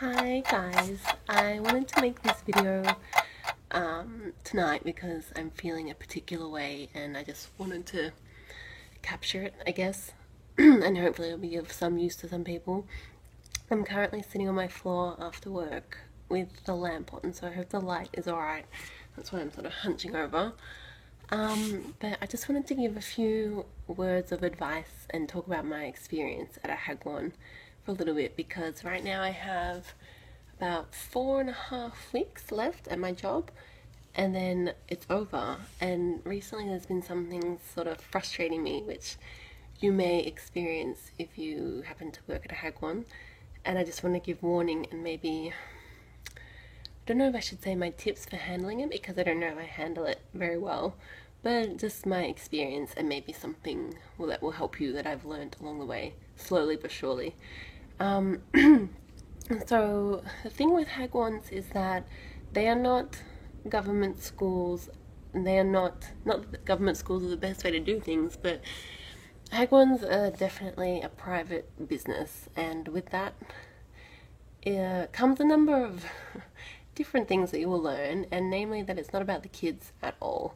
Hi guys, I wanted to make this video tonight because I'm feeling a particular way and I just wanted to capture it, I guess, and hopefully it'll be of some use to some people. I'm currently sitting on my floor after work with the lamp on, so I hope the light is alright. That's why I'm sort of hunching over. But I just wanted to give a few words of advice and talk about my experience at a hagwon for a little bit, because right now I have about 4.5 weeks left at my job and then it's over. And recently there's been something sort of frustrating me, which you may experience if you happen to work at a hagwon, and I just want to give warning and maybe, I don't know if I should say my tips for handling it, because I don't know if I handle it very well, but just my experience and maybe something that will help you that I've learned along the way, slowly but surely. Um, so the thing with hagwons is that they are not government schools. They are not that government schools are the best way to do things, but hagwons are definitely a private business, and with that comes a number of different things that you will learn, and namely that it's not about the kids at all.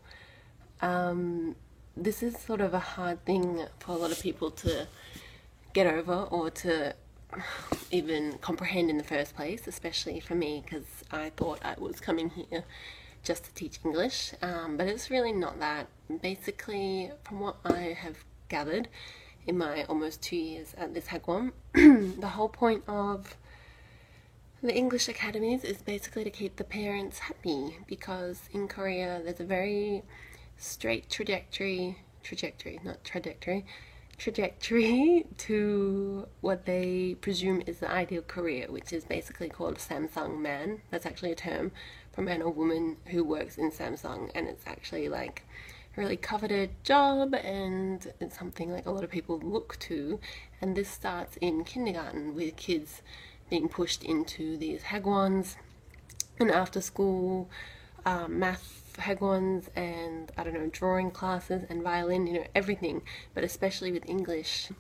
This is sort of a hard thing for a lot of people to get over or to even comprehend in the first place, especially for me, because I thought I was coming here just to teach English, but it's really not that. Basically, from what I have gathered in my almost 2 years at this hagwon, the whole point of the English academies is basically to keep the parents happy, because in Korea there's a very straight trajectory to what they presume is the ideal career, which is basically called Samsung man. That's actually a term for a man or woman who works in Samsung, and it's actually like a really coveted job, and it's something like a lot of people look to. And this starts in kindergarten with kids being pushed into these hagwons and after school math hagwons, and I don't know, drawing classes and violin, everything, but especially with English.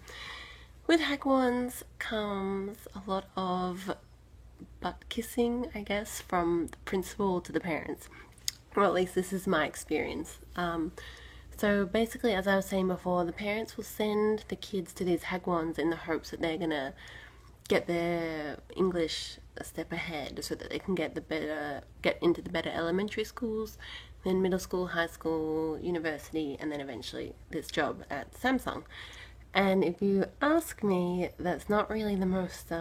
With hagwons comes a lot of butt kissing, I guess, from the principal to the parents. Or at least this is my experience. So basically, as I was saying before, the parents will send the kids to these hagwons in the hopes that they're gonna get their English a step ahead, so that they can get into the better elementary schools, then middle school, high school, university, and then eventually this job at Samsung. And if you ask me, that's not really the most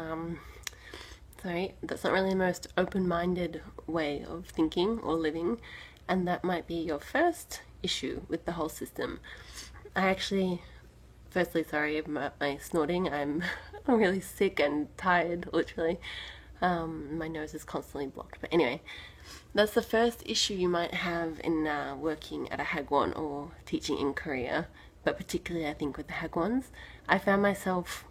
open-minded way of thinking or living, and that might be your first issue with the whole system. I actually, firstly, sorry about my snorting. I'm really sick and tired, literally. My nose is constantly blocked. But anyway, that's the first issue you might have in working at a hagwon or teaching in Korea. But particularly, I think, with the hagwons, I found myself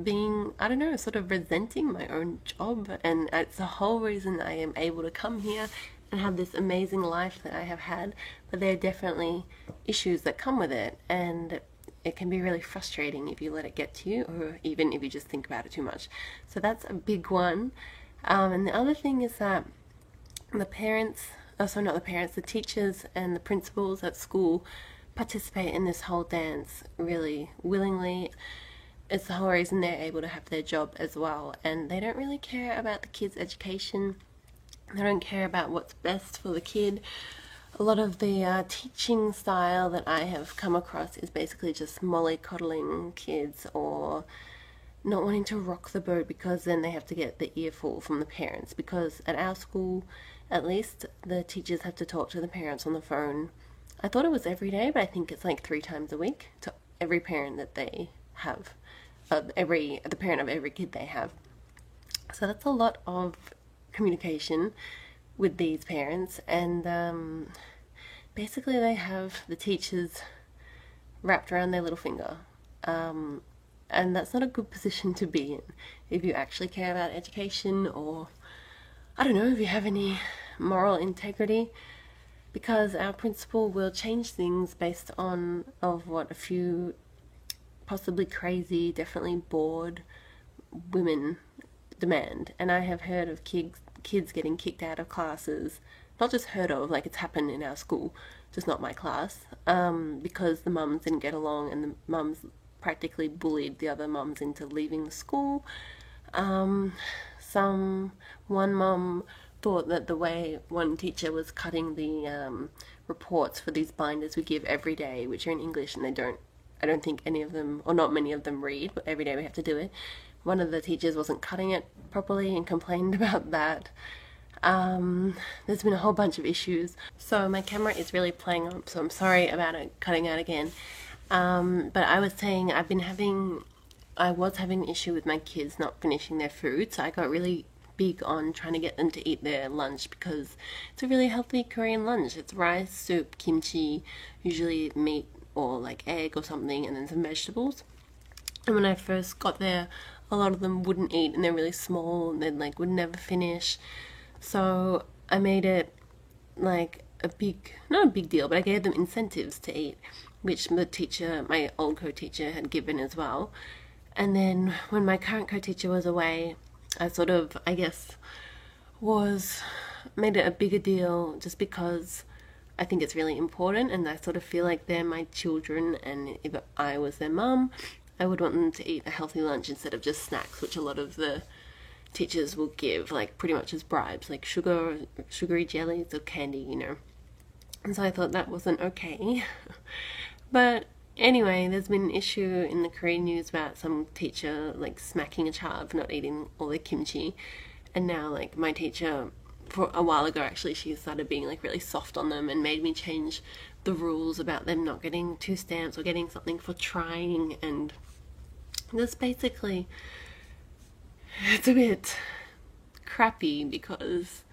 being, I don't know, sort of resenting my own job. And it's the whole reason I am able to come here and have this amazing life that I have had. But there are definitely issues that come with it, and it can be really frustrating if you let it get to you, or even if you just think about it too much. So that's a big one. And the other thing is that the parents, not the parents, the teachers and the principals at school participate in this whole dance really willingly. It's the whole reason they're able to have their job as well, and they don't really care about the kids' education. They don't care about what's best for the kid. A lot of the teaching style that I have come across is basically just mollycoddling kids, or not wanting to rock the boat, because then they have to get the earful from the parents. Because at our school, at least, the teachers have to talk to the parents on the phone. I thought it was every day, but I think it's like 3 times a week to every parent that they have, the parent of every kid they have. So that's a lot of communication with these parents, and basically they have the teachers wrapped around their little finger, and that's not a good position to be in if you actually care about education, or I don't know, if you have any moral integrity, because our principal will change things based on what a few possibly crazy, definitely bored women demand. And I have heard of kids getting kicked out of classes, not just heard of, like it's happened in our school, just not my class, because the mums didn't get along and the mums practically bullied the other mums into leaving the school. One mum thought that the way one teacher was cutting the reports for these binders we give every day, which are in English, and I don't think any of them, or not many of them, read, but every day we have to do it. One of the teachers wasn't cutting it properly and complained about that. There's been a whole bunch of issues. So my camera is really playing up, so I'm sorry about it cutting out again. But I was saying I was having an issue with my kids not finishing their food, so I got really big on trying to get them to eat their lunch because it's a really healthy Korean lunch. It's rice, soup, kimchi, usually meat or like egg or something, and then some vegetables. And when I first got there, a lot of them wouldn't eat, and they're really small, and they like would never finish. So I made it like not a big deal, but I gave them incentives to eat, which the teacher, my old co-teacher, had given as well. And then when my current co-teacher was away, I sort of, I guess, made it a bigger deal just because I think it's really important, and I sort of feel like they're my children, and if I was their mum, I would want them to eat a healthy lunch instead of just snacks, which a lot of the teachers will give, like pretty much as bribes, like sugary jellies or candy, you know. And so I thought that wasn't okay. But anyway, there's been an issue in the Korean news about some teacher like smacking a child for not eating all their kimchi. And now like my teacher, for a while ago actually, she started being like really soft on them and made me change the rules about them not getting 2 stamps or getting something for trying. And this basically, it's a bit crappy because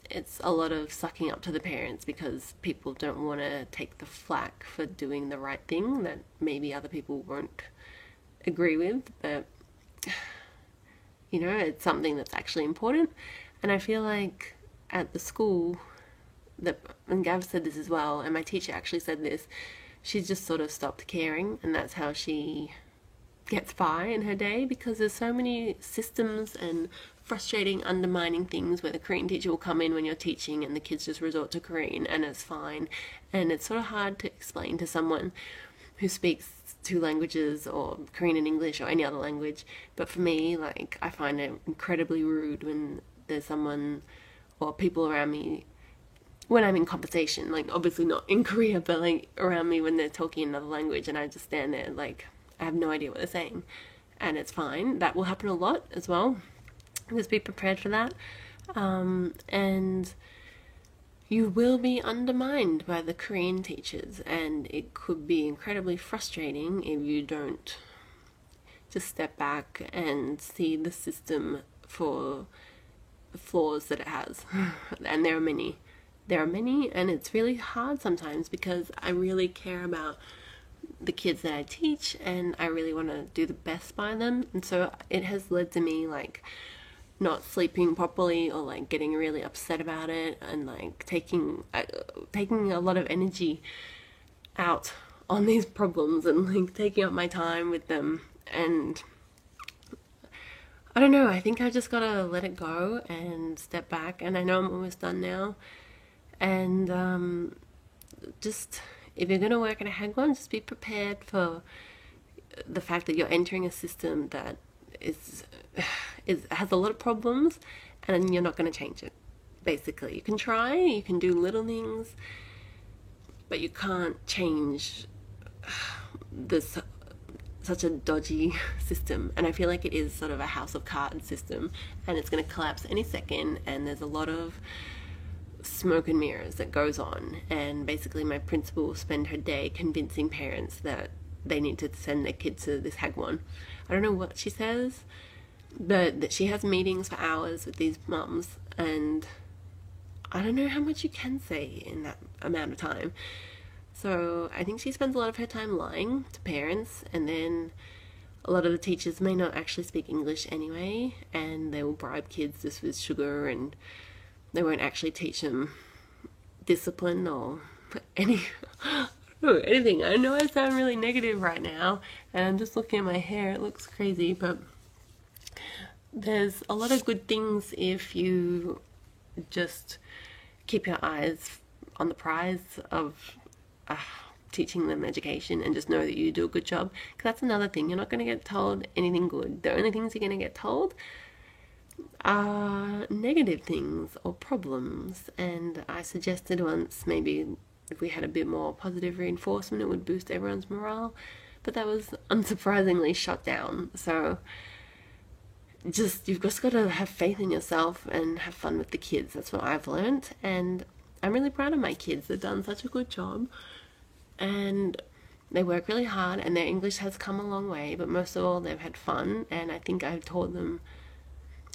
it's a lot of sucking up to the parents because people don't want to take the flack for doing the right thing that maybe other people won't agree with, but you know, it's something that's actually important. And I feel like at the school, and Gav said this as well, and my teacher actually said this, she's just sort of stopped caring, and that's how she gets by in her day, because there's so many systems and frustrating, undermining things where the Korean teacher will come in when you're teaching and the kids just resort to Korean and it's fine. And it's sort of hard to explain to someone who speaks 2 languages, or Korean and English or any other language. But for me, like, I find it incredibly rude when there's someone or people around me when I'm in conversation, like obviously not in Korea, but like around me when they're talking another language and I just stand there like I have no idea what they're saying. And it's fine. That will happen a lot as well. Just be prepared for that. And you will be undermined by the Korean teachers, and it could be incredibly frustrating if you don't just step back and see the system for the flaws that it has. And there are many, and it's really hard sometimes because I really care about the kids that I teach and I really want to do the best by them. And so it has led to me like not sleeping properly or like getting really upset about it, and like taking a lot of energy out on these problems and like taking up my time with them. And I don't know, I think I just gotta let it go and step back, and I know I'm almost done now. And just, if you're gonna work at a Hagwon, just be prepared for the fact that you're entering a system that has a lot of problems, and you're not going to change it. Basically, you can try, you can do little things, but you can't change this such a dodgy system. And I feel like it is sort of a house of cards system, and it's going to collapse any second. And there's a lot of smoke and mirrors that goes on. And basically, my principal will spend her day convincing parents that they need to send their kids to this Hagwon. I don't know what she says, but that she has meetings for hours with these mums, and I don't know how much you can say in that amount of time. So I think she spends a lot of her time lying to parents, and then a lot of the teachers may not actually speak English anyway, and they will bribe kids just with sugar, and they won't actually teach them discipline or anything. I know I sound really negative right now, and I'm just looking at my hair, it looks crazy, but There's a lot of good things if you just keep your eyes on the prize of uh, teaching them education and just know that you do a good job. Because that's another thing, you're not going to get told anything good. The only things you're going to get told are negative things or problems. And I suggested once maybe if we had a bit more positive reinforcement, it would boost everyone's morale. But that was unsurprisingly shot down. So you've just got to have faith in yourself and have fun with the kids. That's what I've learned, and I'm really proud of my kids. They've done such a good job, and they work really hard, and their English has come a long way, but most of all they've had fun, and I think I've taught them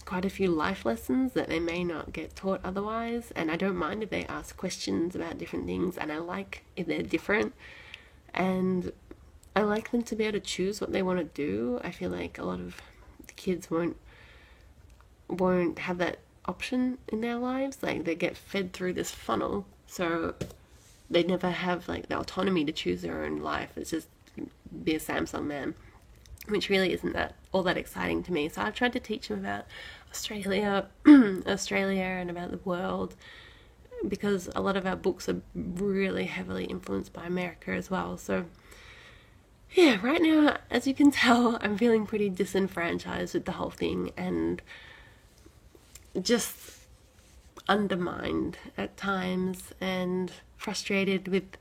quite a few life lessons that they may not get taught otherwise. And I don't mind if they ask questions about different things, and I like if they're different, and I like them to be able to choose what they want to do. I feel like a lot of the kids won't have that option in their lives. Like, they get fed through this funnel, so they never have like the autonomy to choose their own life. It's just be a Samsung man, which really isn't that all that exciting to me. So I've tried to teach them about Australia and about the world, because a lot of our books are really heavily influenced by America as well. So yeah, right now, as you can tell, I'm feeling pretty disenfranchised with the whole thing, and just undermined at times, and frustrated with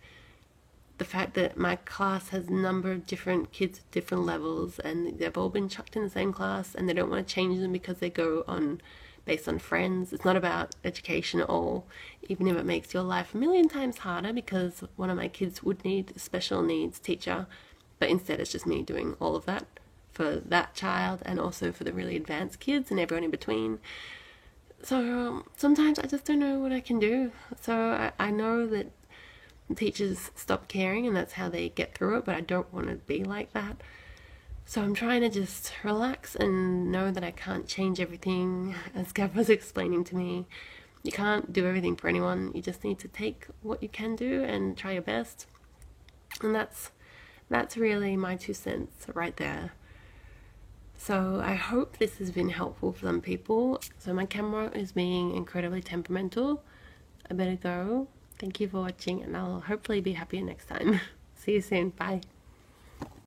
the fact that my class has a number of different kids at different levels, and they've all been chucked in the same class, and they don't want to change them because they go on based on friends. It's not about education at all, even if it makes your life a million times harder, because one of my kids would need a special needs teacher, but instead it's just me doing all of that for that child, and also for the really advanced kids and everyone in between. So sometimes I just don't know what I can do. So I know that teachers stop caring, and that's how they get through it, but I don't want to be like that. So I'm trying to just relax and know that I can't change everything. As Gav was explaining to me, you can't do everything for anyone. You just need to take what you can do and try your best. And that's really my 2 cents right there. So I hope this has been helpful for some people. So my camera is being incredibly temperamental. I better go. Thank you for watching, and I'll hopefully be happier next time. See you soon. Bye.